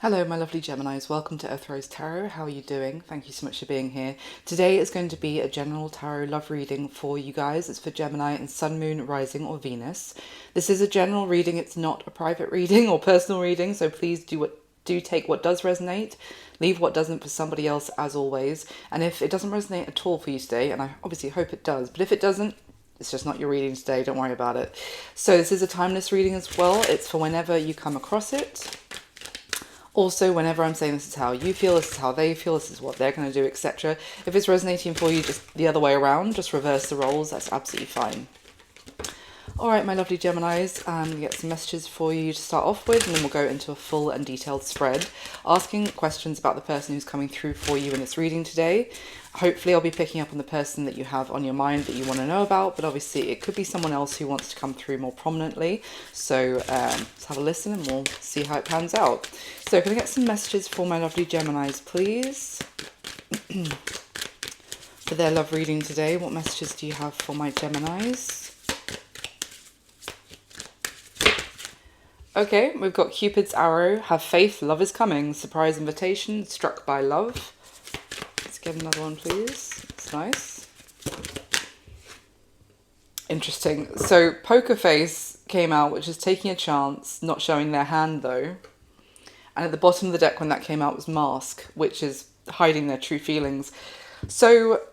Hello, my lovely Geminis. Welcome to Earth Rose Tarot. How are you doing? Thank you so much for being here. Today is going to be a general tarot love reading for you guys. It's for Gemini and Sun, Moon, Rising, or Venus. This is a general reading. It's not a private reading or personal reading, so please do take what does resonate, leave what doesn't for somebody else, as always. And if it doesn't resonate at all for you today, and I obviously hope it does, but if it doesn't, it's just not your reading today. Don't worry about it. So this is a timeless reading as well. It's for whenever you come across it. Also, whenever I'm saying this is how you feel, this is how they feel, this is what they're going to do, etc. If it's resonating for you, just the other way around, just reverse the roles, that's absolutely fine. Alright, my lovely Geminis, I'm going to get some messages for you to start off with, and then we'll go into a full and detailed spread, asking questions about the person who's coming through for you in this reading today. Hopefully I'll be picking up on the person that you have on your mind that you want to know about, but obviously it could be someone else who wants to come through more prominently. So let's have a listen and we'll see how it pans out. So can I get some messages for my lovely Geminis, please? For their love reading today, what messages do you have for my Geminis? Okay, we've got Cupid's arrow, have faith, love is coming, surprise invitation, struck by love. Let's get another one, please. It's nice. Interesting. So poker face came out, which is taking a chance, not showing their hand though. And at the bottom of the deck when that came out was mask, which is hiding their true feelings. So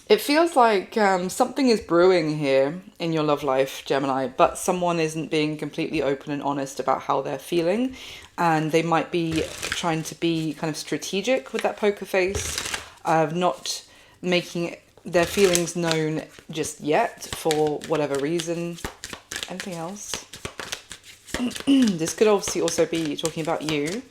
it feels like something is brewing here in your love life, Gemini, but someone isn't being completely open and honest about how they're feeling. And they might be trying to be kind of strategic with that poker face, of not making their feelings known just yet for whatever reason. Anything else? This could obviously also be talking about you.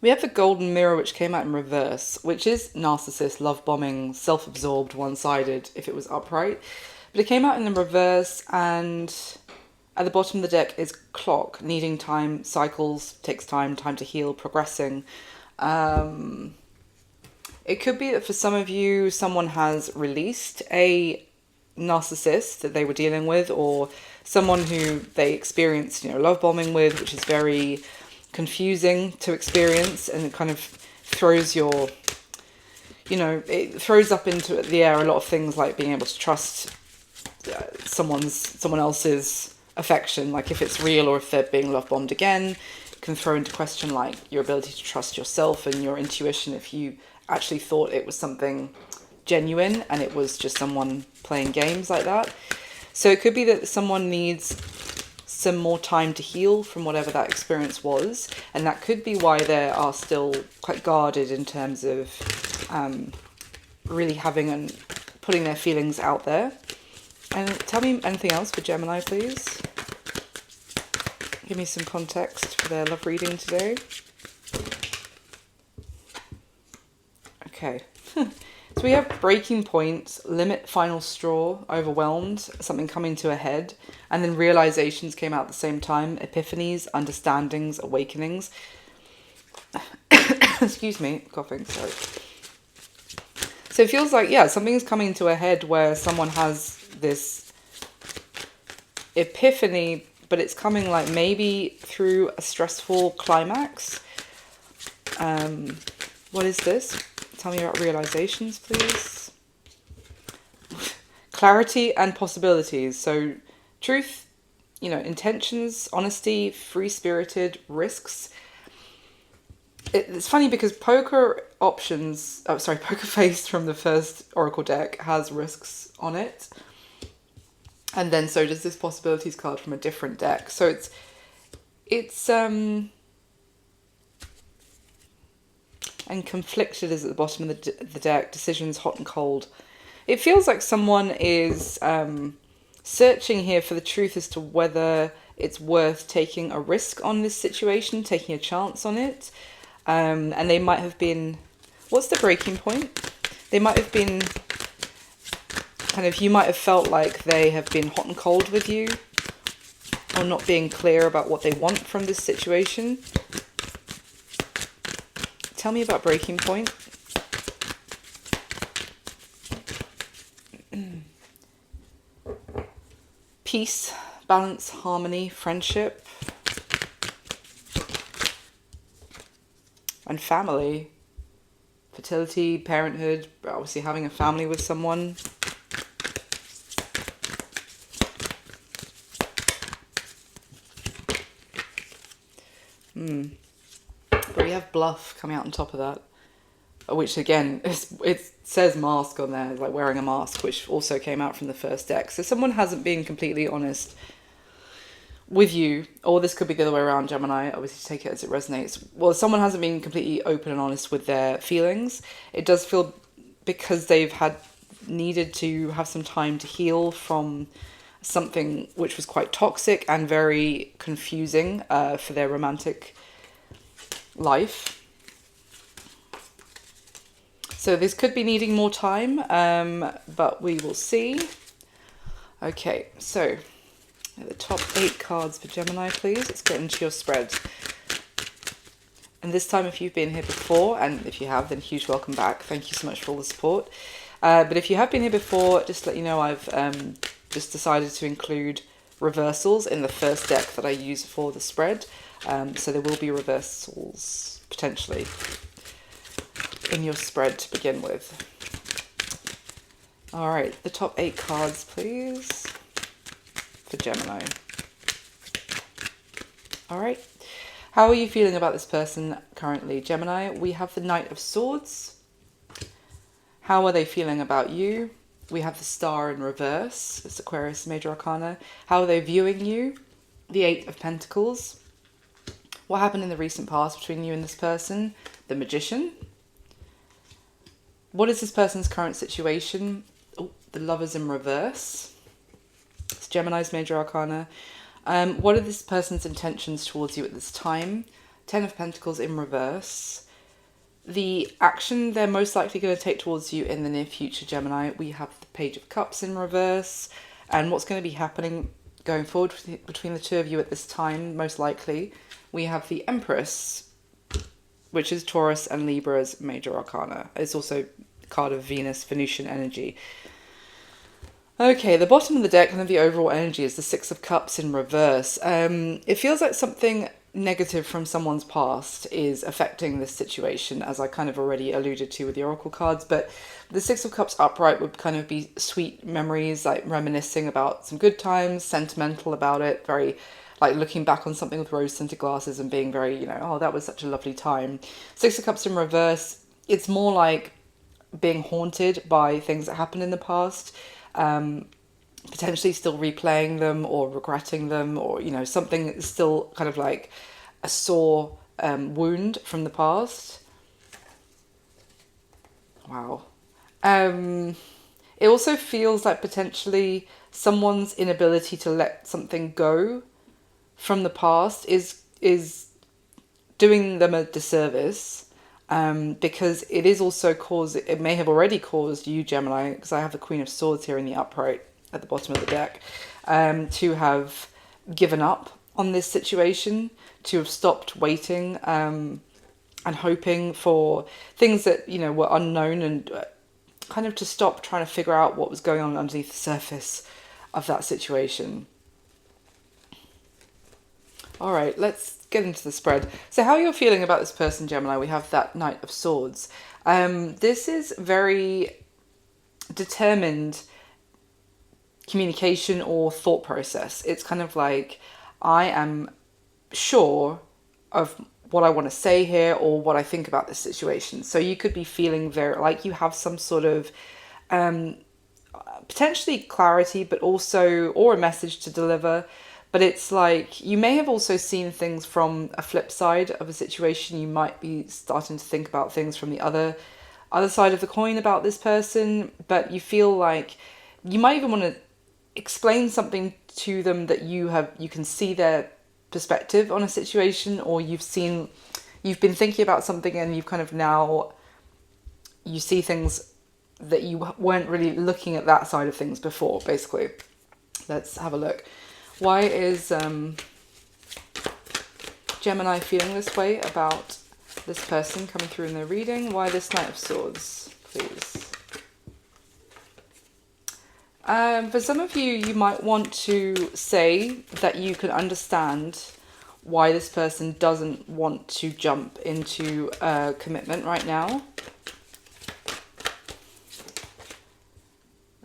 We have the golden mirror, which came out in reverse, which is narcissist, love bombing, self-absorbed, one-sided if it was upright. But it came out in the reverse, and at the bottom of the deck is clock, needing time, cycles, takes time to heal, progressing. It could be that for some of you, someone has released a narcissist that they were dealing with, or someone who they experienced, love bombing with, which is very confusing to experience, and it kind of throws your, it throws up into the air a lot of things like being able to trust someone else's affection, like if it's real or if they're being love bombed again. It can throw into question like your ability to trust yourself and your intuition if you actually thought it was something genuine and it was just someone playing games like that. So it could be that someone needs some more time to heal from whatever that experience was, and that could be why they are still quite guarded in terms of really having and putting their feelings out there. And tell me anything else for Gemini, please. Give me some context for their love reading today. Okay. So we have breaking point, limit, final straw, overwhelmed, something coming to a head, and then realizations came out at the same time, epiphanies, understandings, awakenings. Excuse me, coughing, sorry. So it feels like, something is coming to a head where someone has this epiphany, but it's coming like maybe through a stressful climax. What is this? Tell me about realizations, please. Clarity and possibilities. So truth, intentions, honesty, free-spirited, risks. It's funny because poker face from the first Oracle deck has risks on it. And then so does this possibilities card from a different deck. So it's and conflicted is at the bottom of the deck, decisions hot and cold. It feels like someone is searching here for the truth as to whether it's worth taking a risk on this situation, taking a chance on it. And they might have been, what's the breaking point? They might have been you might have felt like they have been hot and cold with you, or not being clear about what they want from this situation. Tell me about breaking point. peace, balance, harmony, friendship, and family. Fertility, parenthood, obviously having a family with someone. But we have bluff coming out on top of that, which again, it says mask on there, like wearing a mask, which also came out from the first deck. So someone hasn't been completely honest with you, or this could be the other way around, Gemini, obviously take it as it resonates. Well, someone hasn't been completely open and honest with their feelings. It does feel because they've needed to have some time to heal from something which was quite toxic and very confusing for their romantic life. So this could be needing more time, but we will see. Okay, so the top 8 cards for Gemini, please. Let's get into your spread. And this time, if you've been here before, and if you have, then huge welcome back. Thank you so much for all the support. But if you have been here before, just to let you know, I've just decided to include reversals in the first deck that I use for the spread. So there will be reversals, potentially, in your spread to begin with. All right, the top 8 cards, please, for Gemini. All right, how are you feeling about this person currently, Gemini? We have the Knight of Swords. How are they feeling about you? We have the Star in reverse. It's Aquarius Major Arcana. How are they viewing you? The 8 of Pentacles. What happened in the recent past between you and this person? The Magician. What is this person's current situation? Oh, the Lovers in reverse. It's Gemini's Major Arcana. What are this person's intentions towards you at this time? 10 of Pentacles in reverse. The action they're most likely going to take towards you in the near future, Gemini. We have the Page of Cups in reverse. And what's going to be happening going forward between the two of you at this time, most likely. We have the Empress, which is Taurus and Libra's Major Arcana. It's also a card of Venus, Venusian energy. Okay, the bottom of the deck and the overall energy is the 6 of Cups in reverse. It feels like something negative from someone's past is affecting this situation, as I kind of already alluded to with the Oracle cards. But the 6 of Cups upright would kind of be sweet memories, like reminiscing about some good times, sentimental about it, very like looking back on something with rose-tinted glasses and being very, oh, that was such a lovely time. 6 of Cups in reverse, it's more like being haunted by things that happened in the past. Potentially still replaying them or regretting them, or something that's still kind of like a sore wound from the past. Wow. It also feels like potentially someone's inability to let something go from the past is doing them a disservice. Because it is also it may have already caused you, Gemini, because I have the Queen of Swords here in the upright at the bottom of the deck, to have given up on this situation, to have stopped waiting and hoping for things that, were unknown, and kind of to stop trying to figure out what was going on underneath the surface of that situation. All right, let's get into the spread. So how you're feeling about this person, Gemini, we have that Knight of Swords. This is very determined communication or thought process. It's kind of like, I am sure of what I want to say here or what I think about this situation. So you could be feeling very like you have some sort of potentially clarity, but also, or a message to deliver. But it's like, you may have also seen things from a flip side of a situation. You might be starting to think about things from the other side of the coin about this person, but you feel like you might even want to explain something to them that you can see their perspective on a situation, or you've been thinking about something and you've kind of now, you see things that you weren't really looking at that side of things before, basically. Let's have a look. Why is Gemini feeling this way about this person coming through in their reading? Why this Knight of Swords, please? For some of you, you might want to say that you can understand why this person doesn't want to jump into a commitment right now.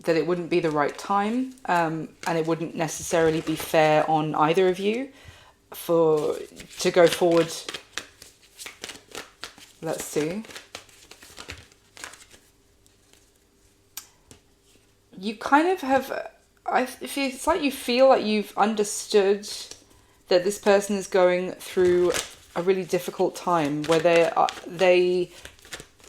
That it wouldn't be the right time, and it wouldn't necessarily be fair on either of you to go forward. Let's see. You kind of have, it's like you feel like you've understood that this person is going through a really difficult time where they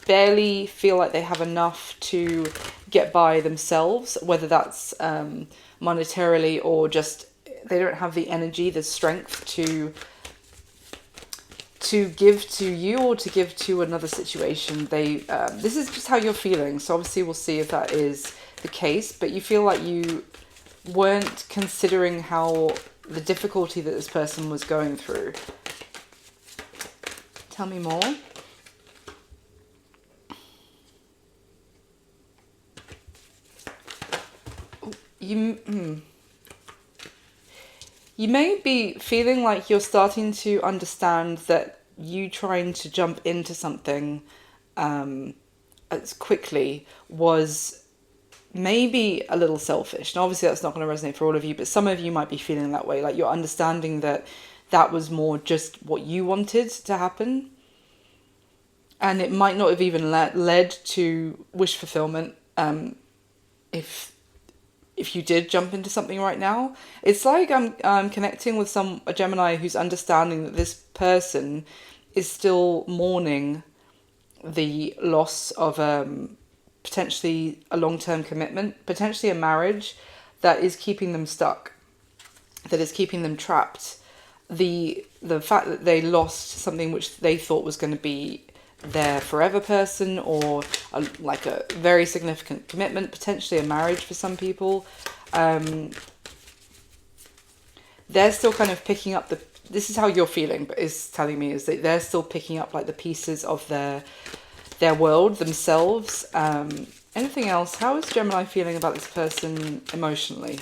barely feel like they have enough to get by themselves, whether that's monetarily or just they don't have the energy, the strength to give to you or to give to another situation. This is just how you're feeling, so obviously we'll see if that is the case, but you feel like you weren't considering how the difficulty that this person was going through. Tell me more. You may be feeling like you're starting to understand that you trying to jump into something as quickly was maybe a little selfish. And obviously that's not going to resonate for all of you, but some of you might be feeling that way. Like you're understanding that that was more just what you wanted to happen. And it might not have even led to wish fulfillment if you did jump into something right now. It's like I'm connecting with a Gemini who's understanding that this person is still mourning the loss of potentially a long-term commitment, potentially a marriage that is keeping them stuck, that is keeping them trapped. The fact that they lost something which they thought was going to be their forever person, or like a very significant commitment, potentially a marriage for some people. They're still kind of picking up this is how you're feeling, but is telling me is that they're still picking up like the pieces of their world themselves. Anything else? How is Gemini feeling about this person emotionally?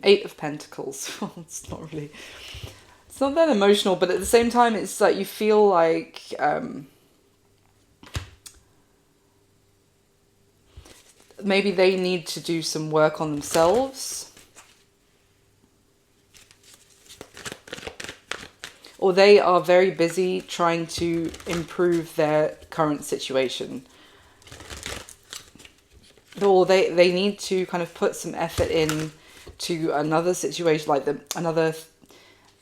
Eight of Pentacles. It's not that emotional, but at the same time it's like you feel like maybe they need to do some work on themselves, or they are very busy trying to improve their current situation, or they need to kind of put some effort in to another situation, like another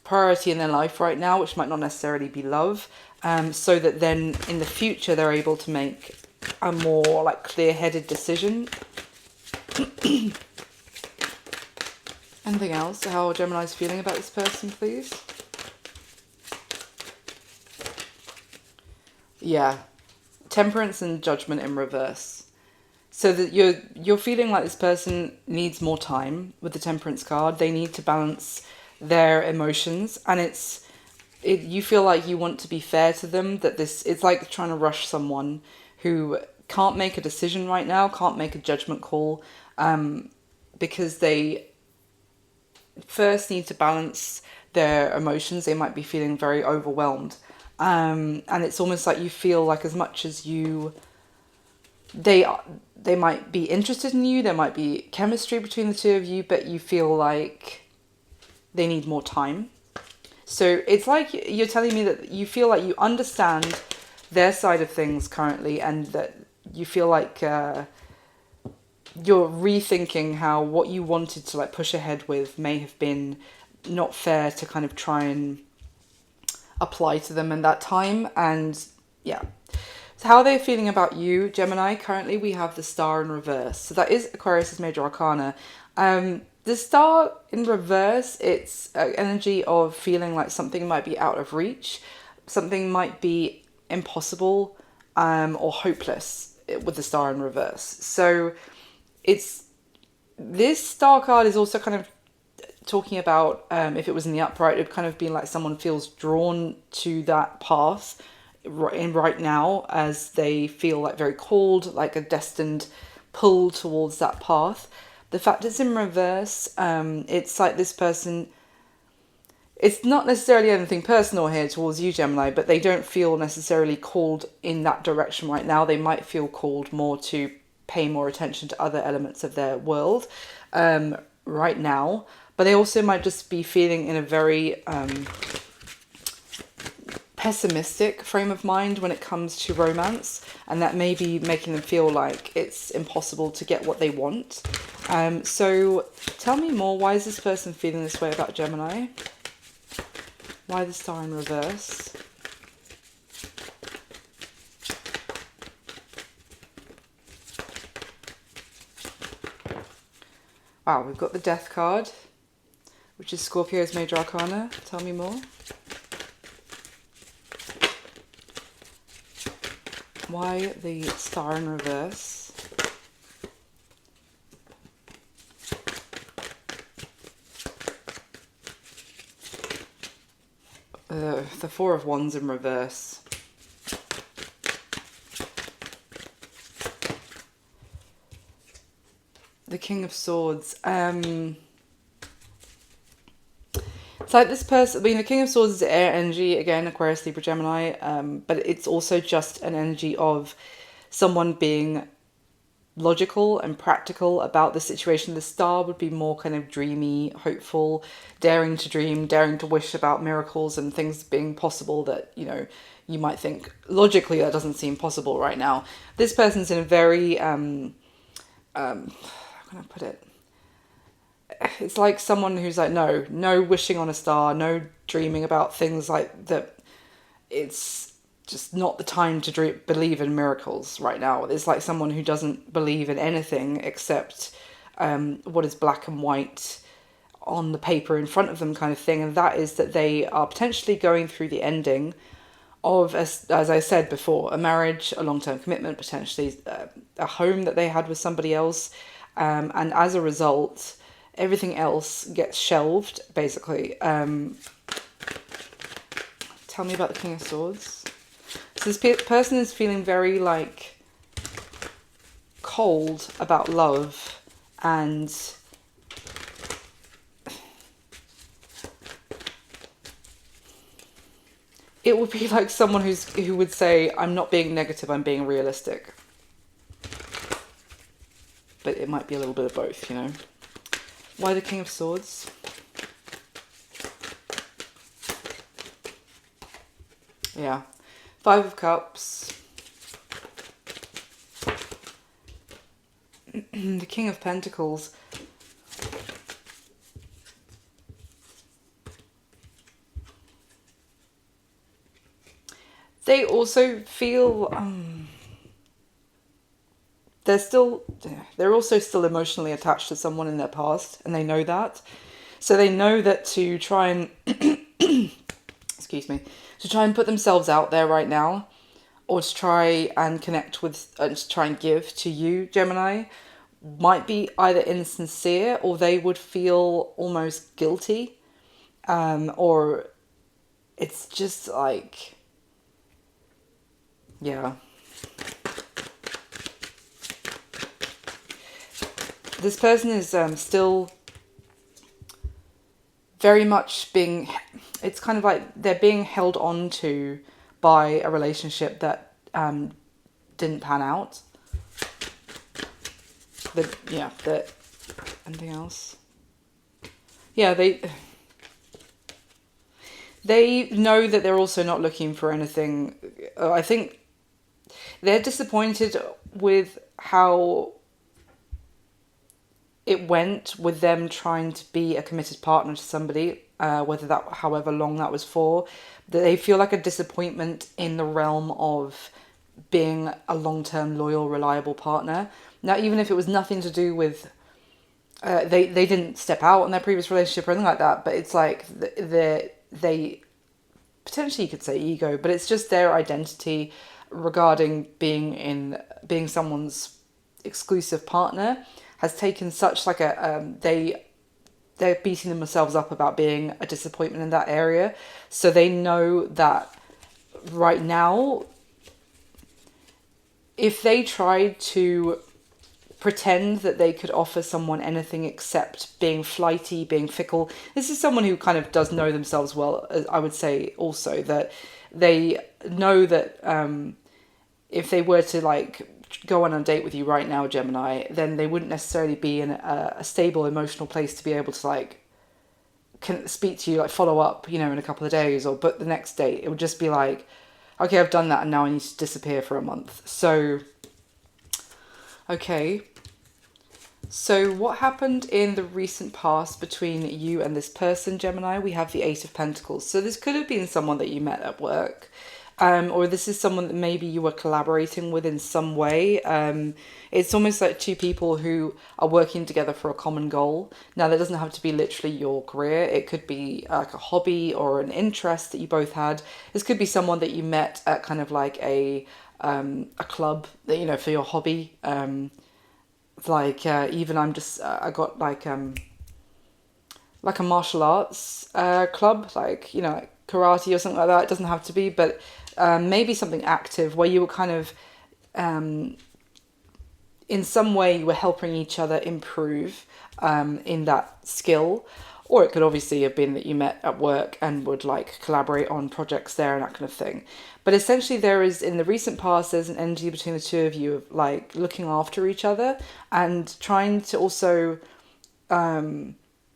priority in their life right now, which might not necessarily be love, so that then in the future they're able to make a more like clear-headed decision. Anything else? How Gemini's feeling about this person, please? Yeah, Temperance and Judgment in reverse. So that you're feeling like this person needs more time with the Temperance card. They need to balance their emotions, and you feel like you want to be fair to them, that it's like trying to rush someone who can't make a decision right now, can't make a judgment call, because they first need to balance their emotions. They might be feeling very overwhelmed, and it's almost like you feel like as much as they might be interested in you, there might be chemistry between the two of you, but you feel like they need more time. So it's like you're telling me that you feel like you understand their side of things currently, and that you feel like you're rethinking how what you wanted to like push ahead with may have been not fair to kind of try and apply to them in that time. And yeah. So how are they feeling about you, Gemini? Currently we have the Star in reverse. So that is Aquarius's major arcana. The Star in reverse, it's energy of feeling like something might be out of reach. Something might be impossible or hopeless with the Star in reverse. So this Star card is also kind of talking about, if it was in the upright, it would kind of be like someone feels drawn to that path right now, as they feel like very called, like a destined pull towards that path. The fact it's in reverse, it's like this person, it's not necessarily anything personal here towards you, Gemini, but they don't feel necessarily called in that direction right now. They might feel called more to pay more attention to other elements of their world right now, but they also might just be feeling in a very pessimistic frame of mind when it comes to romance, and that may be making them feel like it's impossible to get what they want. So tell me more. Why is this person feeling this way about Gemini? Why the Star in reverse? Wow, we've got the Death card, which is Scorpio's major arcana. Tell me more. Why the Star in reverse? The Four of Wands in reverse. The King of Swords. It's like this person, I mean, the King of Swords is air energy, again, Aquarius, Libra, Gemini, but it's also just an energy of someone being logical and practical about the situation. The Star would be more kind of dreamy, hopeful, daring to dream, daring to wish about miracles and things being possible that, you know, you might think logically that doesn't seem possible right now. This person's in a very, how can I put it? It's like someone who's like, no wishing on a star, no dreaming about things like that. It's just not the time to believe in miracles right now. It's like someone who doesn't believe in anything except what is black and white on the paper in front of them, kind of thing. And that is that they are potentially going through the ending of, as I said before, a marriage, a long-term commitment, potentially a home that they had with somebody else. And as a result, everything else gets shelved, basically. Tell me about the King of Swords. So this person is feeling very, like, cold about love, and it would be like someone who would say, I'm not being negative, I'm being realistic. But it might be a little bit of both, you know. Why the King of Swords? Yeah. Five of Cups. The King of Pentacles. They also feel they're also still emotionally attached to someone in their past, and they know that. So they know that to try and excuse me, to try and put themselves out there right now, or to try and connect with, to try and give to you, Gemini, might be either insincere, or they would feel almost guilty, or it's just like, yeah. This person is still very much being, it's kind of like they're being held on to by a relationship that didn't pan out. Anything else? Yeah, they know that they're also not looking for anything. I think they're disappointed with how it went with them trying to be a committed partner to somebody, however long that was for. They feel like a disappointment in the realm of being a long-term, loyal, reliable partner. Now, even if it was nothing to do with, they didn't step out on their previous relationship or anything like that, but it's like they potentially, you could say ego, but it's just their identity regarding being someone's exclusive partner has taken such like they're beating themselves up about being a disappointment in that area. So they know that right now, if they tried to pretend that they could offer someone anything except being flighty, being fickle. This is someone who kind of does know themselves well, I would say also, that they know that if they were to like go on a date with you right now, Gemini, then they wouldn't necessarily be in a stable emotional place to be able to like can speak to you, like follow up, you know, in a couple of days or book the next date. It would just be like, okay, I've done that and now I need to disappear for a month. So, okay. So what happened in the recent past between you and this person, Gemini? We have the Eight of Pentacles. So this could have been someone that you met at work. Or this is someone that maybe you were collaborating with in some way. It's almost like two people who are working together for a common goal. Now, that doesn't have to be literally your career. It could be like a hobby or an interest that you both had. This could be someone that you met at kind of like a club that, you know, for your hobby. Even I got like a martial arts club, like, you know, like karate or something like that. It doesn't have to be, but maybe something active where you were kind of in some way you were helping each other improve in that skill. Or it could obviously have been that you met at work and would like collaborate on projects there and that kind of thing. But essentially there is, in the recent past, there's an energy between the two of you of like looking after each other and trying to also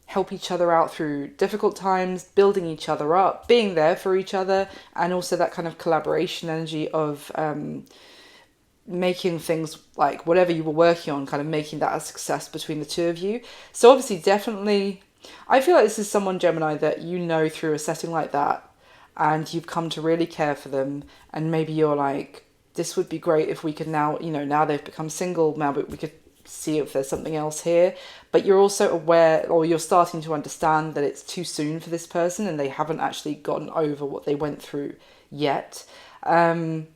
help each other out through difficult times, building each other up, being there for each other, and also that kind of collaboration energy of making things like whatever you were working on, kind of making that a success between the two of you. So obviously, definitely, I feel like this is someone, Gemini, that you know through a setting like that, and you've come to really care for them, and maybe you're like, this would be great if we could now, you know, now they've become single, now we could see if there's something else here. But you're also aware, or you're starting to understand, that it's too soon for this person and they haven't actually gotten over what they went through yet. I'm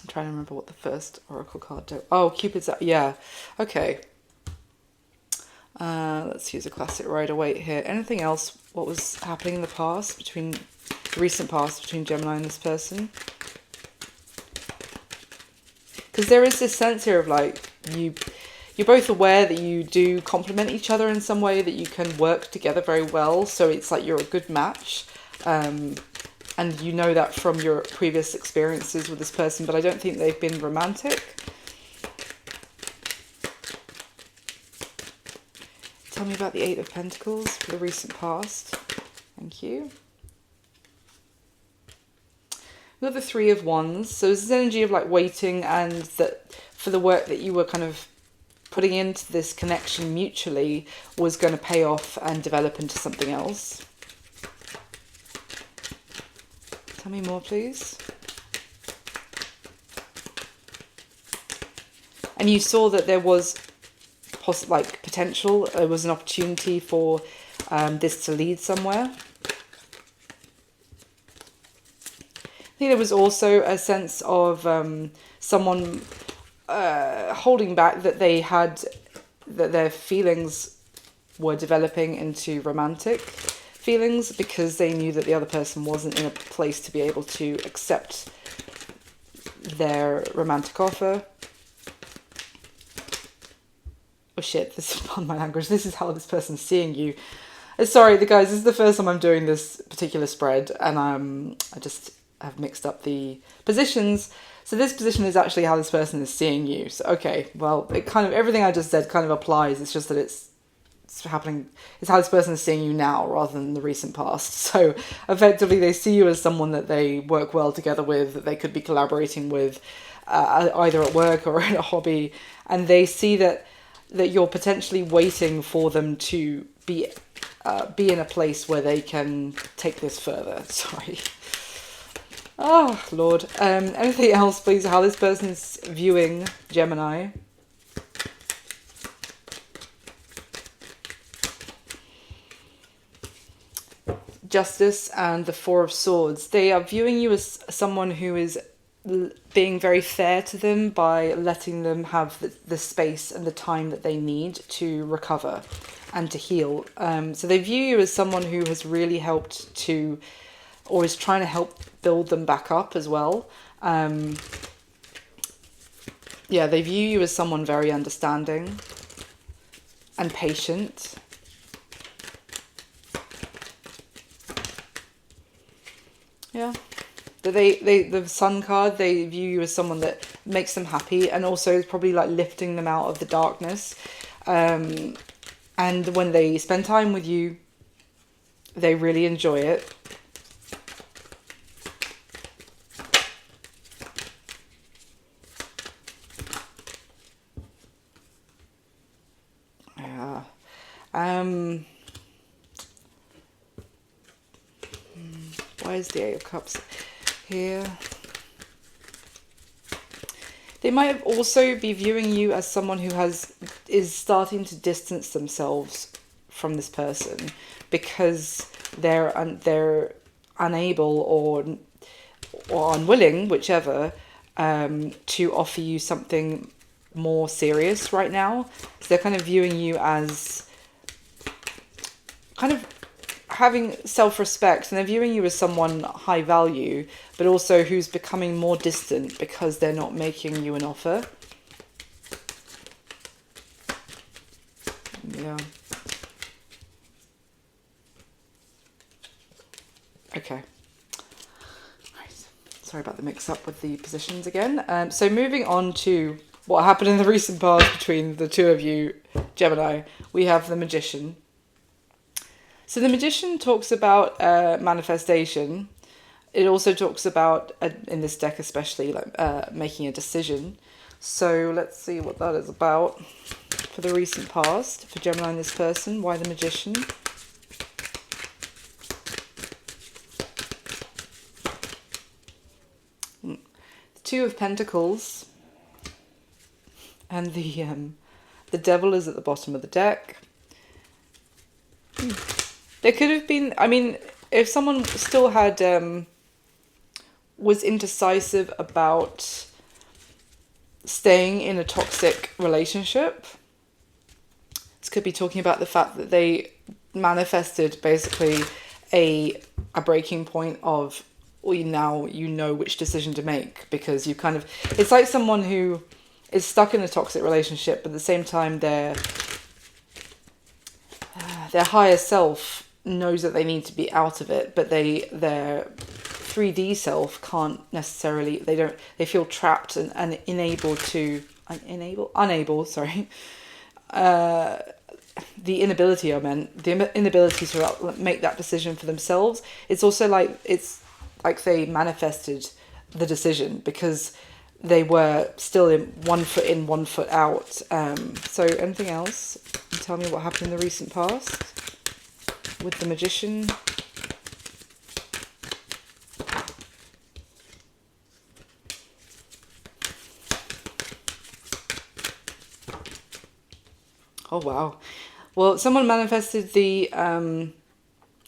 trying to remember what the first oracle card did. Oh, Cupid's out. Yeah. Okay. Let's use a classic Rider-Waite here. Anything else? What was happening in the past, between the recent past, between Gemini and this person? Because there is this sense here of like you're both aware that you do complement each other in some way, that you can work together very well. So it's like you're a good match. And you know that from your previous experiences with this person, but I don't think they've been romantic. Tell me about the Eight of Pentacles for the recent past. Thank you. We've got the Three of Wands. So this is energy of like waiting, and that for the work that you were kind of putting into this connection mutually was going to pay off and develop into something else. Tell me more, please. And you saw that there was potential, there was an opportunity for this to lead somewhere. I think there was also a sense of someone holding back, that their feelings were developing into romantic feelings because they knew that the other person wasn't in a place to be able to accept their romantic offer. Oh shit, this is not my language. This is how this person's seeing you. Sorry, guys, this is the first time I'm doing this particular spread, and I just have mixed up the positions. So this position is actually how this person is seeing you. So, okay, well, it kind of, everything I just said kind of applies. It's just that it's happening, it's how this person is seeing you now rather than the recent past. So effectively they see you as someone that they work well together with, that they could be collaborating with either at work or in a hobby, and they see that you're potentially waiting for them to be in a place where they can take this further. Sorry. Oh, Lord. Anything else, please? How this person's viewing Gemini. Justice and the Four of Swords. They are viewing you as someone who is being very fair to them by letting them have the space and the time that they need to recover and to heal. So they view you as someone who has really helped to or is trying to help build them back up as well. Yeah, they view you as someone very understanding and patient. Yeah. The Sun card, they view you as someone that makes them happy and also is probably like lifting them out of the darkness. And when they spend time with you, they really enjoy it. Yeah. Why is the Eight of Cups here? They might also be viewing you as someone who is starting to distance themselves from this person because they're unable or unwilling, whichever, to offer you something more serious right now. So they're kind of viewing you as kind of having self-respect, and they're viewing you as someone high value, but also who's becoming more distant because they're not making you an offer. Yeah. Okay. Right. Sorry about the mix-up with the positions again. So moving on to what happened in the recent past between the two of you, Gemini, we have the Magician. So the Magician talks about manifestation. It also talks about, in this deck especially, like making a decision. So let's see what that is about for the recent past, for Gemini and this person. Why the Magician? The Two of Pentacles. And the Devil is at the bottom of the deck. There could have been, I mean, if someone still had, was indecisive about staying in a toxic relationship, this could be talking about the fact that they manifested basically a breaking point of, well, now you know which decision to make, because you kind of, it's like someone who is stuck in a toxic relationship, but at the same time their higher self knows that they need to be out of it, but their 3D self can't necessarily, they feel trapped and unable, the inability to make that decision for themselves. It's also like, it's like they manifested the decision because they were still in one foot out. So anything else? Tell me what happened in the recent past with the Magician. Oh, wow. Well, someone manifested the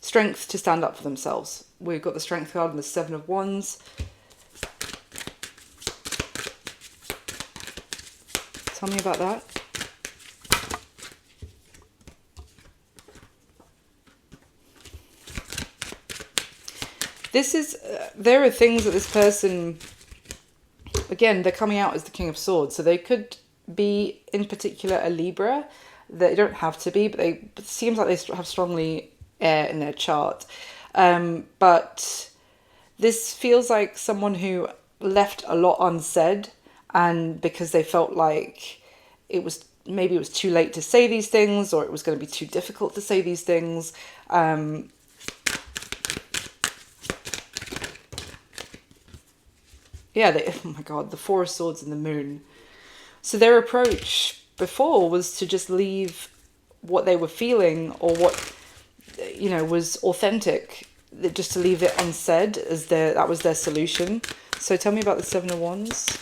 strength to stand up for themselves. We've got the Strength card and the Seven of Wands. Tell me about that. This is, there are things that this person, again, they're coming out as the King of Swords, so they could be in particular a Libra. They don't have to be, but it seems like they have strongly air in their chart. But this feels like someone who left a lot unsaid, and because they felt like maybe it was too late to say these things, or it was going to be too difficult to say these things. Oh my God, the Four of Swords and the Moon. So their approach before was to just leave what they were feeling, or what, was authentic, just to leave it unsaid, as that was their solution. So tell me about the Seven of Wands.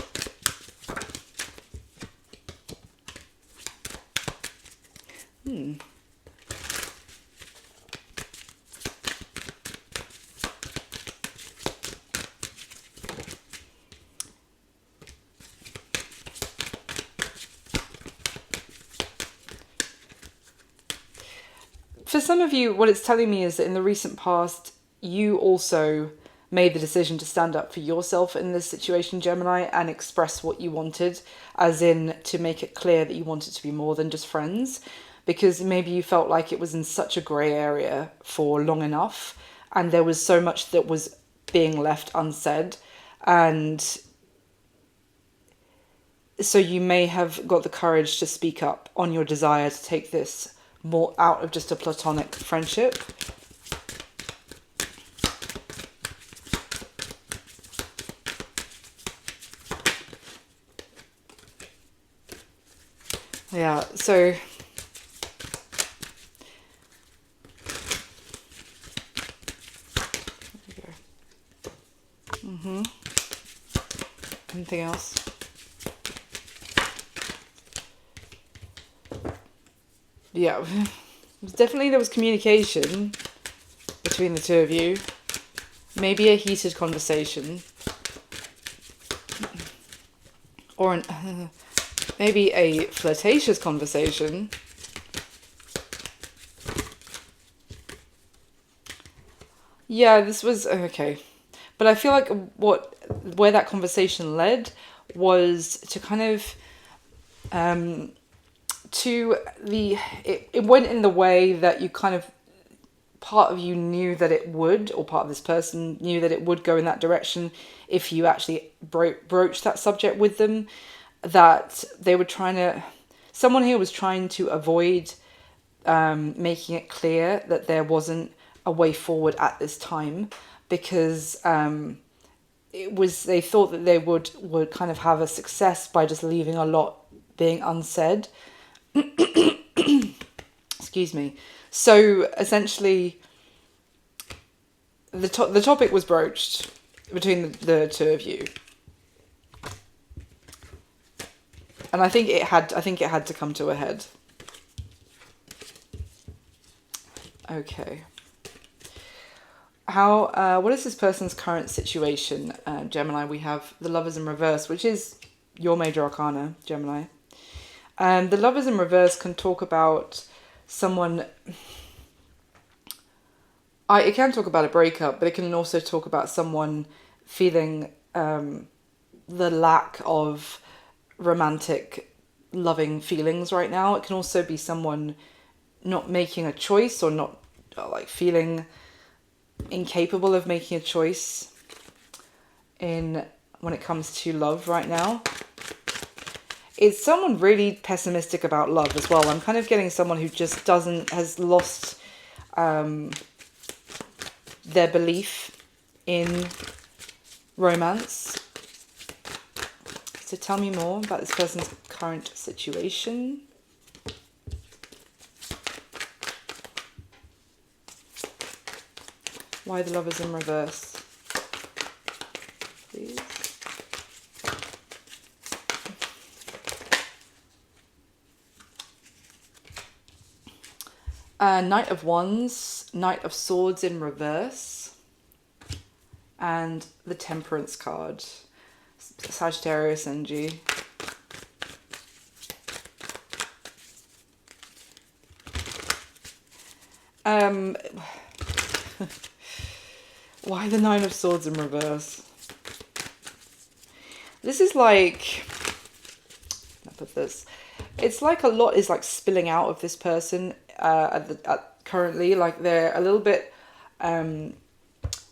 For some of you, what it's telling me is that in the recent past, you also made the decision to stand up for yourself in this situation, Gemini, and express what you wanted, as in to make it clear that you wanted to be more than just friends, because maybe you felt like it was in such a grey area for long enough, and there was so much that was being left unsaid, and so you may have got the courage to speak up on your desire to take this more out of just a platonic friendship. Yeah, so anything else? Yeah, definitely there was communication between the two of you. Maybe a heated conversation. Or maybe a flirtatious conversation. Yeah, this was okay. But I feel like where that conversation led was to kind of it went in the way that you kind of, part of you knew that it would, or part of this person knew that it would go in that direction if you actually broached that subject with them, that they were trying to, someone here was trying to avoid making it clear that there wasn't a way forward at this time, because they thought that they would kind of have a success by just leaving a lot being unsaid. Excuse me. So essentially, the topic was broached between the two of you, and I think it had to come to a head. Okay. What is this person's current situation, Gemini? We have the Lovers in reverse, which is your major arcana, Gemini. And the Lovers in reverse can talk about someone. It can talk about a breakup, but it can also talk about someone feeling the lack of romantic, loving feelings right now. It can also be someone not making a choice, or not feeling incapable of making a choice when it comes to love right now. It's someone really pessimistic about love as well. I'm kind of getting someone who just has lost their belief in romance. So tell me more about this person's current situation. Why the Lovers in reverse, please? Knight of Wands, Knight of Swords in reverse, and the Temperance card. Sagittarius energy. Why the Nine of Swords in reverse? This is like, I'll put this. It's like a lot is like spilling out of this person currently. Like they're a little bit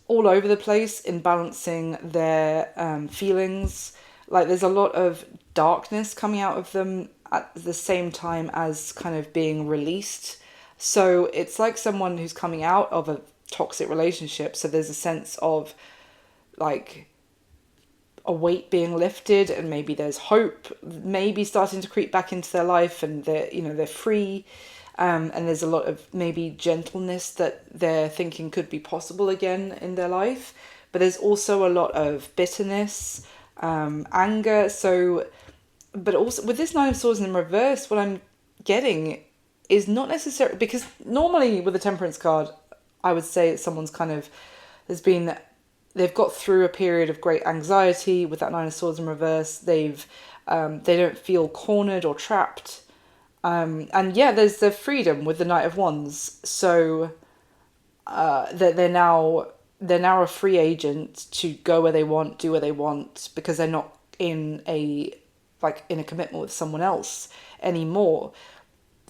all over the place in balancing their feelings. Like there's a lot of darkness coming out of them at the same time as kind of being released. So it's like someone who's coming out of a toxic relationship. So there's a sense of like a weight being lifted, and maybe there's hope maybe starting to creep back into their life, and they're free. And there's a lot of maybe gentleness that they're thinking could be possible again in their life. But there's also a lot of bitterness, anger. So, but also with this Nine of Swords in reverse, what I'm getting is not necessarily, because normally with the Temperance card, I would say someone's kind of, they've got through a period of great anxiety with that Nine of Swords in reverse. They don't feel cornered or trapped. And yeah, there's the freedom with the Knight of Wands. So they're now they're now a free agent to go where they want, do what they want, because they're not in a commitment with someone else anymore.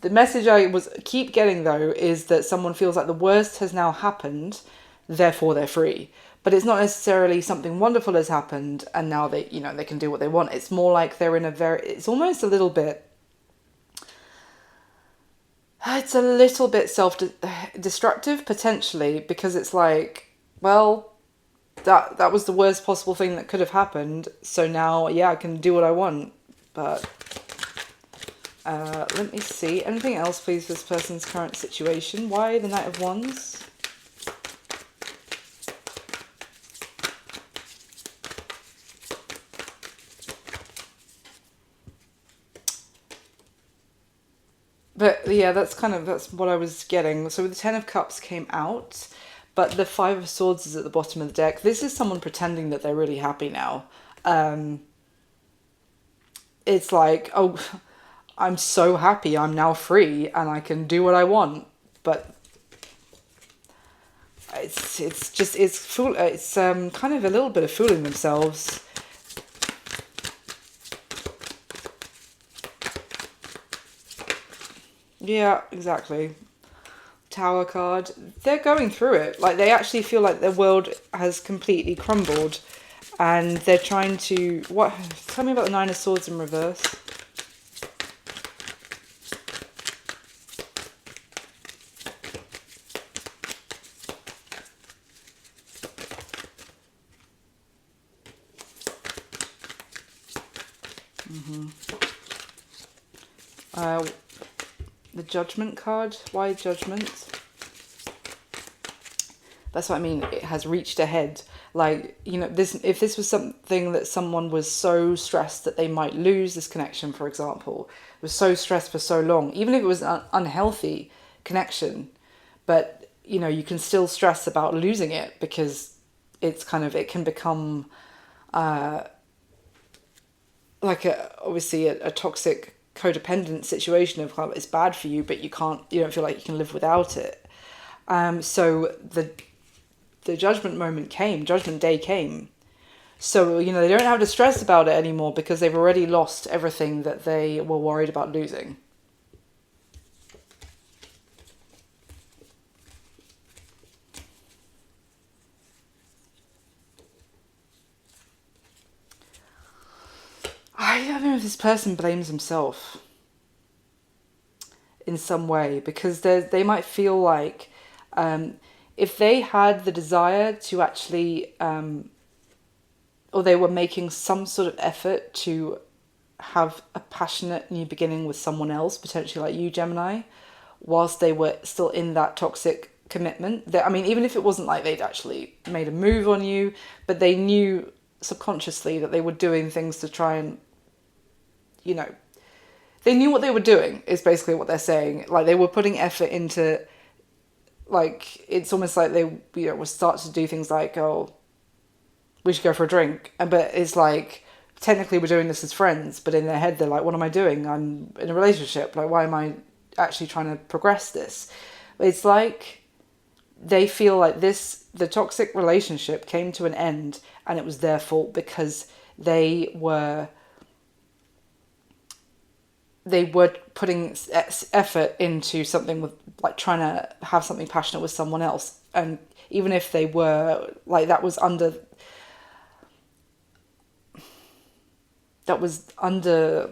The message I keep getting though is that someone feels like the worst has now happened, therefore they're free. But it's not necessarily something wonderful has happened and now they can do what they want. It's more like they're in it's almost a little bit, it's a little bit self-destructive potentially, because it's like, well, that was the worst possible thing that could have happened. So now, yeah, I can do what I want. But let me see. Anything else, please, for this person's current situation? Why the Knight of Wands? But yeah, that's what I was getting. So the Ten of Cups came out, but the Five of Swords is at the bottom of the deck. This is someone pretending that they're really happy now. It's like, oh, I'm so happy, I'm now free and I can do what I want. But it's kind of a little bit of fooling themselves. Yeah, exactly. Tower card. They're going through it. Like, they actually feel like their world has completely crumbled. And they're trying to... What? Tell me about the Nine of Swords in reverse. The Judgment card. Why Judgment? That's what I mean. It has reached ahead. Like, if this was something that someone was so stressed that they might lose this connection, for example, was so stressed for so long, even if it was an unhealthy connection, but, you can still stress about losing it because it can become obviously a toxic codependent situation of it's bad for you, but you don't feel like you can live without it. So the judgment day came. So, they don't have to stress about it anymore because they've already lost everything that they were worried about losing. I don't know if this person blames himself in some way, because they might feel like if they had the desire to actually, or they were making some sort of effort to have a passionate new beginning with someone else, potentially like you, Gemini, whilst they were still in that toxic commitment. Even if it wasn't like they'd actually made a move on you, but they knew subconsciously that they were doing things to try and, they knew what they were doing, is basically what they're saying. Like, they were putting effort into, like, it's almost like they, would start to do things like, oh, we should go for a drink. But it's like, technically we're doing this as friends, but in their head they're like, what am I doing? I'm in a relationship. Like, why am I actually trying to progress this? It's like they feel like the toxic relationship came to an end and it was their fault because they were putting effort into something with, like, trying to have something passionate with someone else. And even if they were, like, that was under,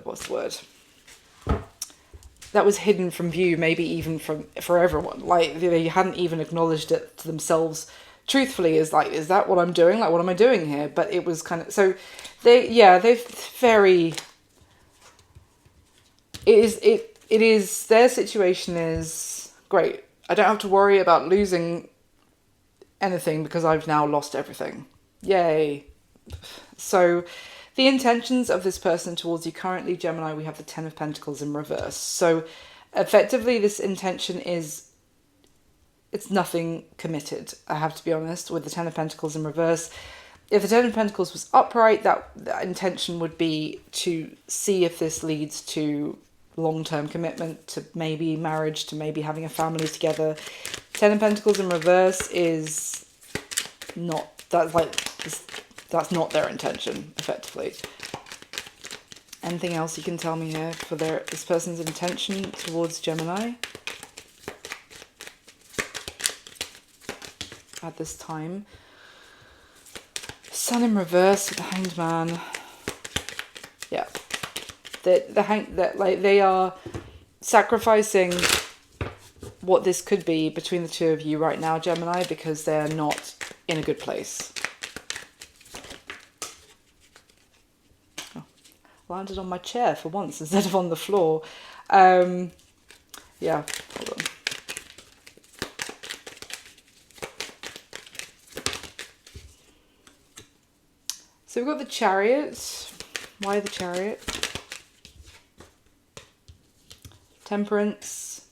what's the word? That was hidden from view, maybe even for everyone. Like, they hadn't even acknowledged it to themselves truthfully, is like, is that what I'm doing? Like, what am I doing here? But it was kind of, so they're very... It is their situation is great. I don't have to worry about losing anything because I've now lost everything. Yay. So the intentions of this person towards you currently, Gemini, we have the Ten of Pentacles in reverse. So effectively this intention is, it's nothing committed, I have to be honest, with the Ten of Pentacles in reverse. If the Ten of Pentacles was upright, that intention would be to see if this leads to long-term commitment, to maybe marriage, to maybe having a family together. Ten of Pentacles in reverse is that's not their intention, effectively. Anything else you can tell me here for this person's intention towards Gemini at this time? Sun in reverse with the Hanged Man. Yeah, they are sacrificing what this could be between the two of you right now, Gemini, because they're not in a good place. Oh, landed on my chair for once instead of on the floor. Yeah, hold on. So we've got the Chariot. Why the Chariot? Temperance.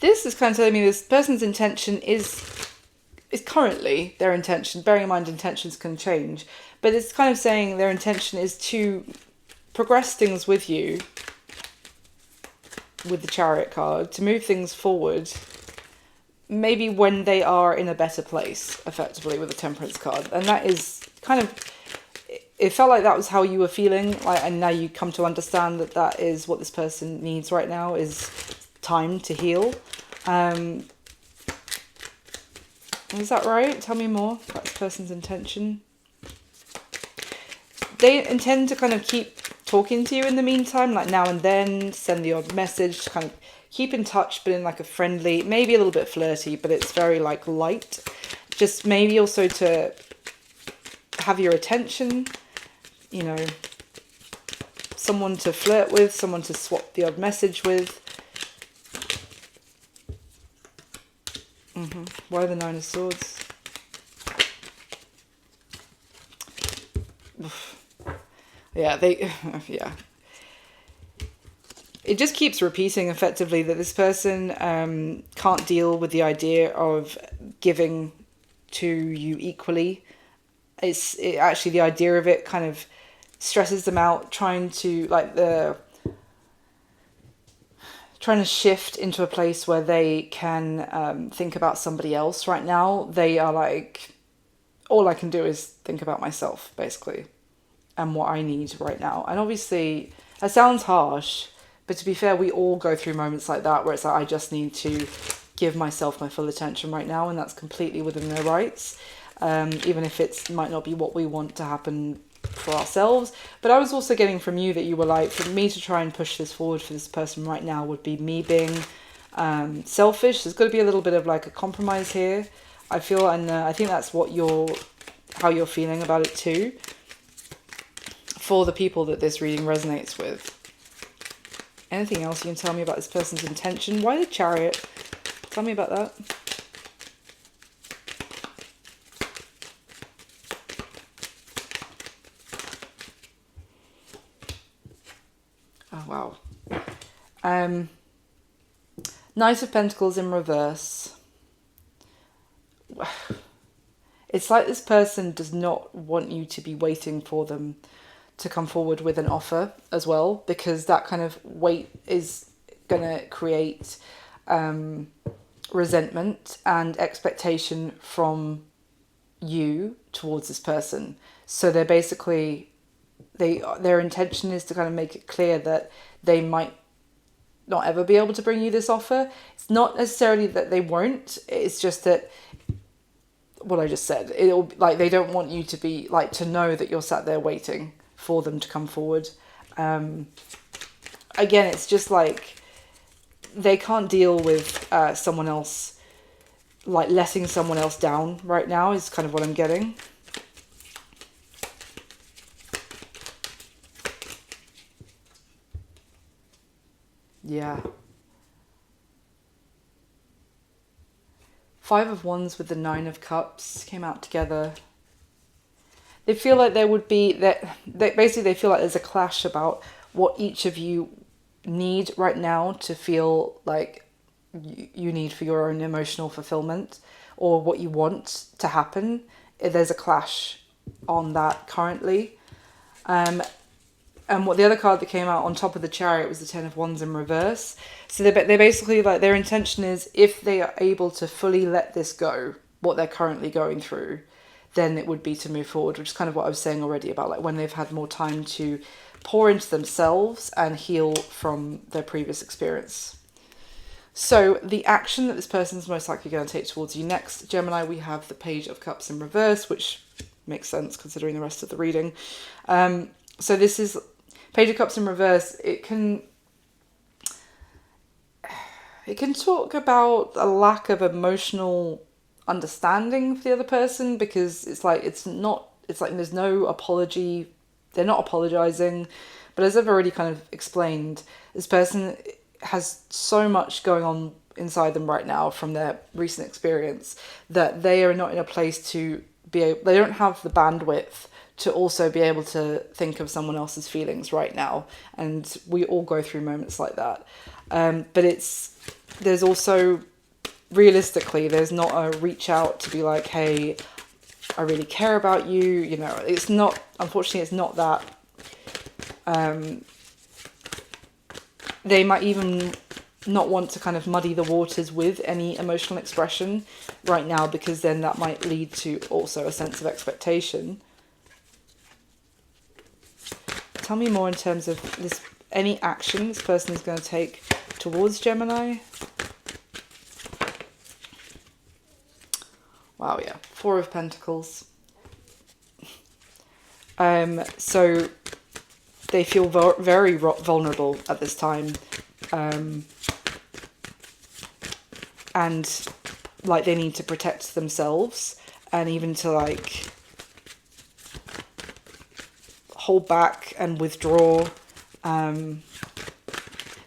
This is kind of telling me this person's intention is currently their intention. Bearing in mind intentions can change. But it's kind of saying their intention is to progress things with you. With the Chariot card. To move things forward. Maybe when they are in a better place, effectively, with the Temperance card. And that is kind of, it felt like that was how you were feeling, like, and now you come to understand that that is what this person needs right now, is time to heal. Is that right? Tell me more about this person's intention. They intend to kind of keep talking to you in the meantime, like now and then, send the odd message, kind of keep in touch, but in like a friendly, maybe a little bit flirty, but it's very like light. Just maybe also to have your attention, you know, someone to flirt with, someone to swap the odd message with. Why the Nine of Swords? Yeah, yeah. It just keeps repeating effectively that this person can't deal with the idea of giving to you equally. Actually the idea of it kind of stresses them out, trying to shift into a place where they can think about somebody else. Right now they are like, all I can do is think about myself, basically, and what I need right now. And obviously that sounds harsh, but to be fair, we all go through moments like that where it's like, I just need to give myself my full attention right now, and that's completely within their rights, even if it might not be what we want to happen for ourselves. But I was also getting from you that you were like, for me to try and push this forward for this person right now would be me being selfish. There's got to be a little bit of like a compromise here, I feel, and I think that's how you're feeling about it too, for the people that this reading resonates with. Anything else you can tell me about this person's intention? Why the Chariot? Tell me about that. Oh, wow. Knight of Pentacles in reverse. It's like this person does not want you to be waiting for them to come forward with an offer as well, because that kind of wait is going to create resentment and expectation from you towards this person. So they're basically, their intention is to kind of make it clear that they might not ever be able to bring you this offer. It's not necessarily that they won't, it's just that what I just said, it'll like, they don't want you to be like, to know that you're sat there waiting for them to come forward. Again, it's just like they can't deal with someone else, like letting someone else down right now is kind of what I'm getting. Yeah. Five of Wands with the Nine of Cups came out together. They feel like there would be basically they feel like there's a clash about what each of you need right now to feel like you need for your own emotional fulfillment, or what you want to happen. There's a clash on that currently. And And what the other card that came out on top of the Chariot was the Ten of Wands in reverse. So they basically, like, their intention is, if they are able to fully let this go, what they're currently going through, then it would be to move forward, which is kind of what I was saying already about, like, when they've had more time to pour into themselves and heal from their previous experience. So the action that this person is most likely going to take towards you next, Gemini, we have the Page of Cups in reverse, which makes sense considering the rest of the reading. So this is Page of Cups in reverse. It can talk about a lack of emotional understanding for the other person, because it's like there's no apology. They're not apologizing, but as I've already kind of explained, this person has so much going on inside them right now from their recent experience that they are not in a place to they don't have the bandwidth to also be able to think of someone else's feelings right now. And we all go through moments like that. But there's also, realistically, there's not a reach out to be like, hey, I really care about you. You know, it's not, unfortunately, it's not that. They might even not want to kind of muddy the waters with any emotional expression right now, because then that might lead to also a sense of expectation. Tell me more in terms of this, any action this person is going to take towards Gemini. Wow, yeah. Four of Pentacles. So they feel very vulnerable at this time. And like they need to protect themselves, and even to like hold back and withdraw. They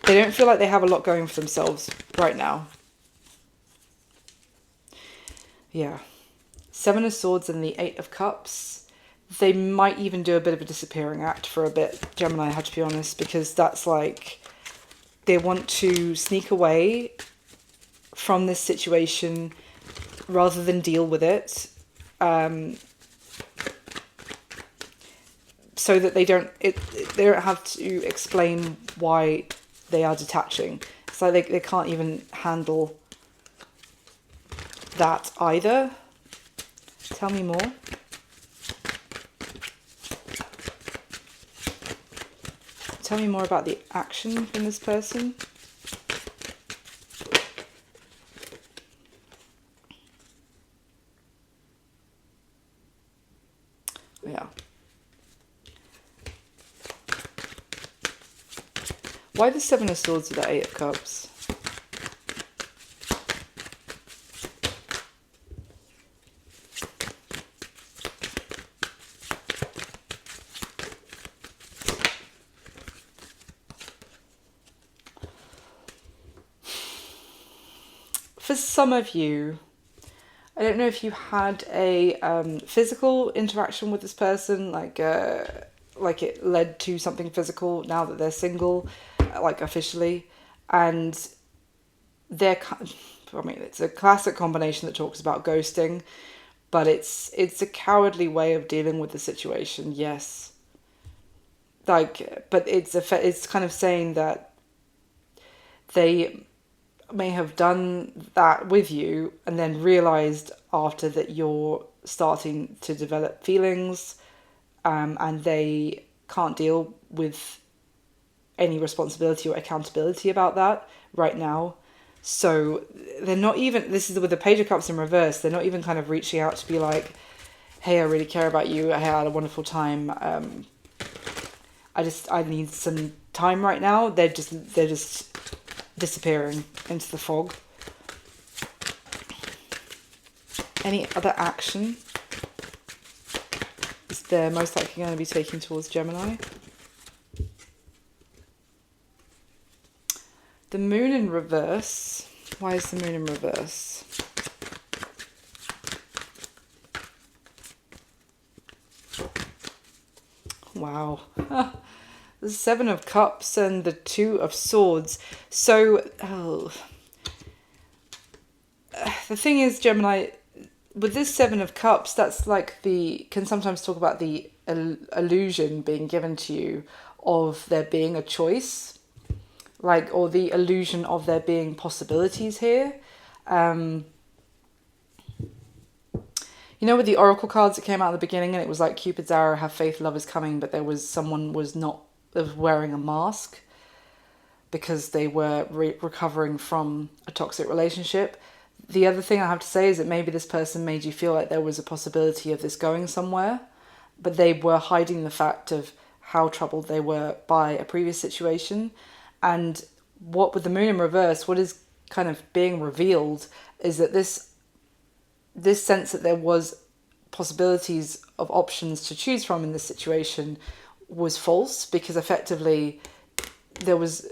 don't feel like they have a lot going for themselves right now. Yeah. Seven of Swords and the Eight of Cups. They might even do a bit of a disappearing act for a bit, Gemini, I have to be honest, because that's like they want to sneak away from this situation rather than deal with it, so that they don't have to explain why they are detaching. It's like they can't even handle that either. Tell me more. Tell me more about the action from this person. Yeah. Why the Seven of Swords with the Eight of Cups? For some of you, I don't know if you had a physical interaction with this person, like it led to something physical now that they're single, like officially, and it's a classic combination that talks about ghosting, but it's a cowardly way of dealing with the situation. Yes, like, but it's kind of saying that they may have done that with you and then realized after that you're starting to develop feelings, and they can't deal with any responsibility or accountability about that right now. So they're not even, this is with the Page of Cups in reverse, they're not even kind of reaching out to be like, hey, I really care about you, I had a wonderful time, I need some time right now. They're just disappearing into the fog. Any other action is they're most likely going to be taking towards Gemini? The Moon in reverse. Why is the Moon in reverse? Wow. The Seven of Cups and the Two of Swords. So, the thing is, Gemini, with this Seven of Cups, that's like can sometimes talk about the illusion being given to you of there being a choice, like, or the illusion of there being possibilities here. You know, with the oracle cards that came out at the beginning, and it was like Cupid's arrow, have faith, love is coming, but there was someone was wearing a mask because they were recovering from a toxic relationship. The other thing I have to say is that maybe this person made you feel like there was a possibility of this going somewhere, but they were hiding the fact of how troubled they were by a previous situation. And what with the moon in reverse, what is kind of being revealed is that this sense that there was possibilities of options to choose from in this situation was false, because effectively the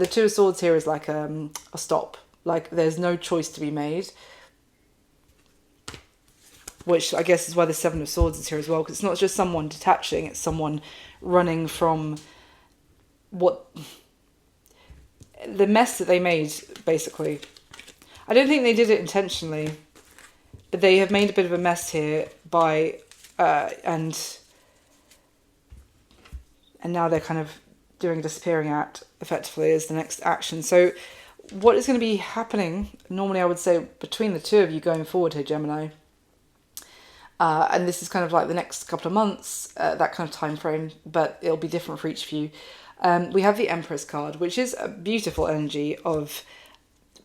Two of Swords here is like a stop. Like, there's no choice to be made. Which I guess is why the Seven of Swords is here as well. Because it's not just someone detaching, it's someone running from the mess that they made, basically. I don't think they did it intentionally. But they have made a bit of a mess here and now they're kind of doing a disappearing act, effectively, as the next action. So what is going to be happening, normally I would say, between the two of you going forward here, Gemini, and this is kind of like the next couple of months, that kind of time frame, but it'll be different for each of you. We have the Empress card, which is a beautiful energy of,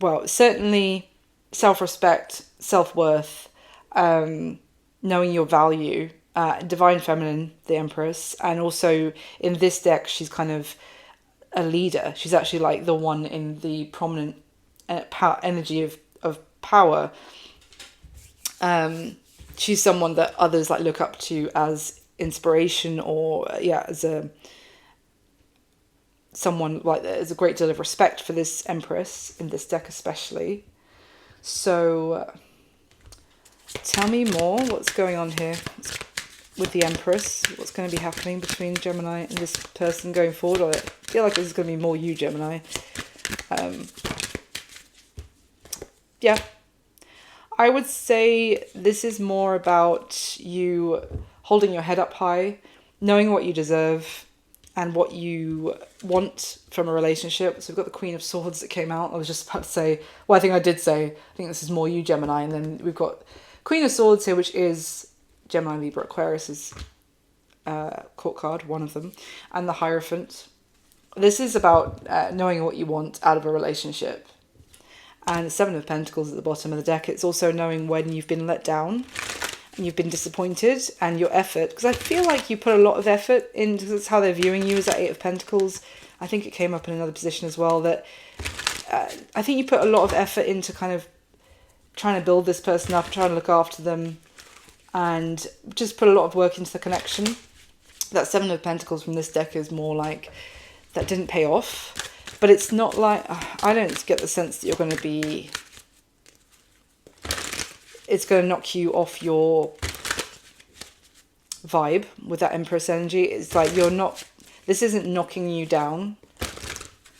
well, certainly self-respect, self-worth, knowing your value, divine feminine, the Empress, and also in this deck she's kind of a leader. She's actually like the one in the prominent energy of power. She's someone that others like look up to as inspiration, or as someone like there's a great deal of respect for this Empress in this deck especially. So tell me more, what's going on here with the Empress? What's going to be happening between Gemini and this person going forward? I feel like this is going to be more you, Gemini. Yeah. I would say this is more about you holding your head up high, knowing what you deserve and what you want from a relationship. So we've got the Queen of Swords that came out. I was just about to say, well, I think I did say, I think this is more you, Gemini. And then we've got Queen of Swords here, which is Gemini, Libra, Aquarius's court card, one of them, and the Hierophant. This is about knowing what you want out of a relationship. And the Seven of Pentacles at the bottom of the deck. It's also knowing when you've been let down and you've been disappointed, and your effort. Because I feel like you put a lot of effort in, because that's how they're viewing you, is that Eight of Pentacles. I think it came up in another position as well, that I think you put a lot of effort into kind of trying to build this person up, trying to look after them, and just put a lot of work into the connection. That Seven of Pentacles from this deck is more like that didn't pay off. But it's not like, I don't get the sense that you're going to be, it's going to knock you off your vibe with that Empress energy. It's like you're not, this isn't knocking you down,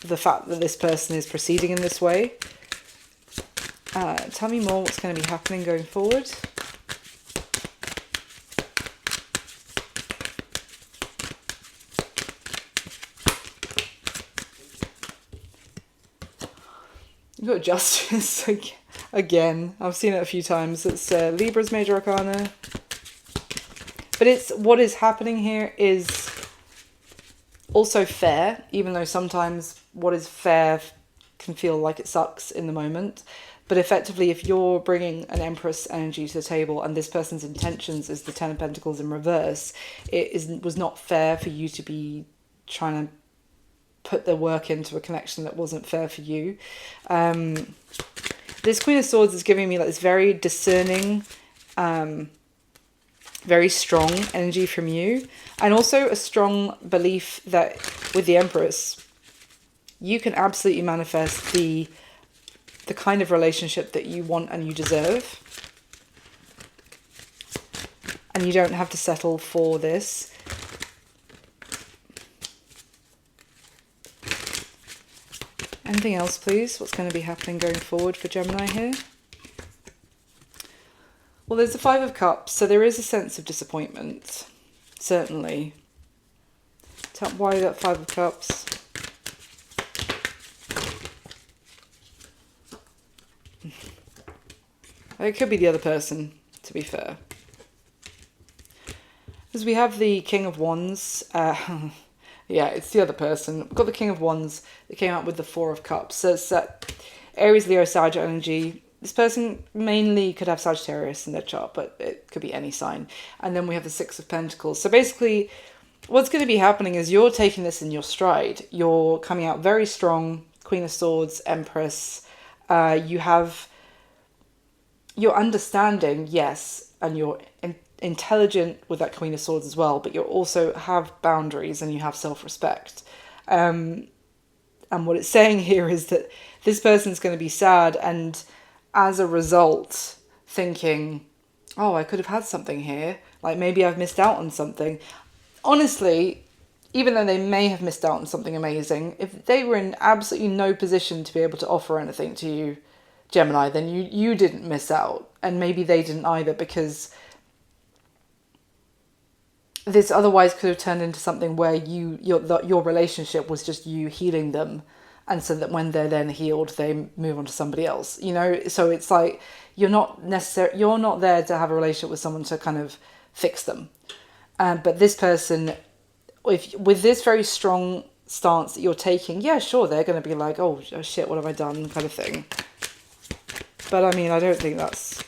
the fact that this person is proceeding in this way. Tell me more, what's going to be happening going forward. You've got Justice again. I've seen it a few times. It's Libra's Major Arcana. But it's what is happening here is also fair, even though sometimes what is fair can feel like it sucks in the moment. But effectively, if you're bringing an Empress energy to the table and this person's intentions is the Ten of Pentacles in reverse, was not fair for you to be trying to put the work into a connection that wasn't fair for you. This Queen of Swords is giving me like this very discerning, very strong energy from you, and also a strong belief that with the Empress, you can absolutely manifest the kind of relationship that you want and you deserve, and you don't have to settle for this. Anything else, please? What's going to be happening going forward for Gemini here? Well, there's the Five of Cups, so there is a sense of disappointment, certainly. Why that Five of Cups? It could be the other person, to be fair. Because we have the King of Wands. Yeah, it's the other person. We've got the King of Wands that came out with the Four of Cups. So it's that Aries, Leo, Sag energy. This person mainly could have Sagittarius in their chart, but it could be any sign. And then we have the Six of Pentacles. So basically, what's going to be happening is you're taking this in your stride. You're coming out very strong. Queen of Swords, Empress. You have your understanding, yes, and you're intelligent with that Queen of Swords as well, but you also have boundaries and you have self-respect. And what it's saying here is that this person's going to be sad and as a result thinking, oh, I could have had something here. Like maybe I've missed out on something. Honestly, even though they may have missed out on something amazing, if they were in absolutely no position to be able to offer anything to you, Gemini, then you didn't miss out. And maybe they didn't either, because this otherwise could have turned into something where your relationship was just you healing them, and so that when they're then healed, they move on to somebody else. You know, so it's like you're not there to have a relationship with someone to kind of fix them. But this person, with this very strong stance that you're taking, yeah, sure, they're going to be like, oh shit, what have I done, kind of thing. But I mean, I don't think it's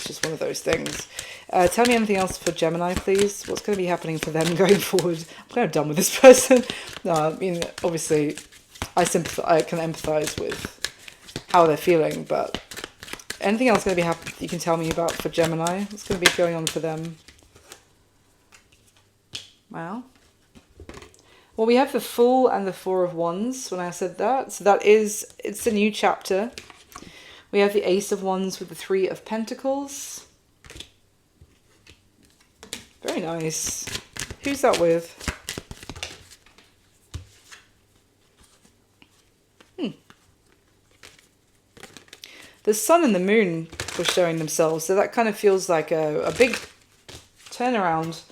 just one of those things. Tell me anything else for Gemini, please. What's going to be happening for them going forward? I'm kind of done with this person. No, I mean, obviously, I can empathise with how they're feeling, but anything else going to be happening you can tell me about for Gemini? What's going to be going on for them? Wow. Well, we have the Fool and the Four of Wands when I said that. So it's a new chapter. We have the Ace of Wands with the Three of Pentacles. Very nice. Who's that with? The Sun and the Moon were showing themselves. So that kind of feels like a big turnaround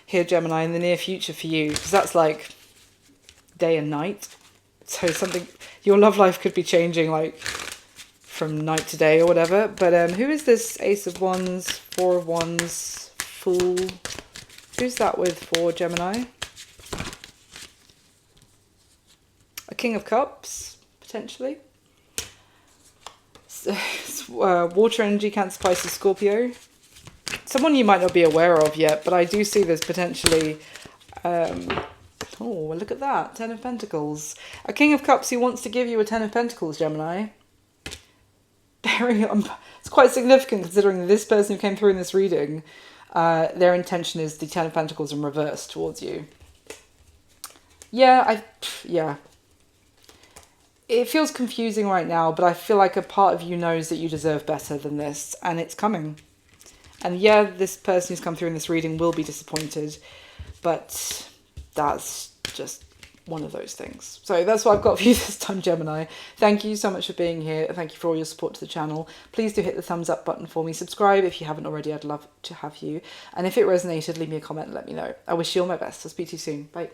here, Gemini, in the near future for you. Because that's like day and night. So your love life could be changing like from night to day or whatever. But who is this Ace of Wands, Four of Wands, Fool? Who's that with for Gemini? A King of Cups, potentially. Water energy, Cancer, Pisces, Scorpio. Someone you might not be aware of yet, but I do see this potentially. Oh, look at that. Ten of Pentacles. A King of Cups who wants to give you a Ten of Pentacles, Gemini. It's quite significant considering this person who came through in this reading, their intention is the Ten of Pentacles in reverse towards you. Yeah. It feels confusing right now, but I feel like a part of you knows that you deserve better than this, and it's coming. And yeah, this person who's come through in this reading will be disappointed, but that's just one of those things. So that's what I've got for you this time, Gemini. Thank you so much for being here. Thank you for all your support to the channel. Please do hit the thumbs up button for me. Subscribe if you haven't already. I'd love to have you. And if it resonated, leave me a comment and let me know. I wish you all my best. I'll speak to you soon. Bye.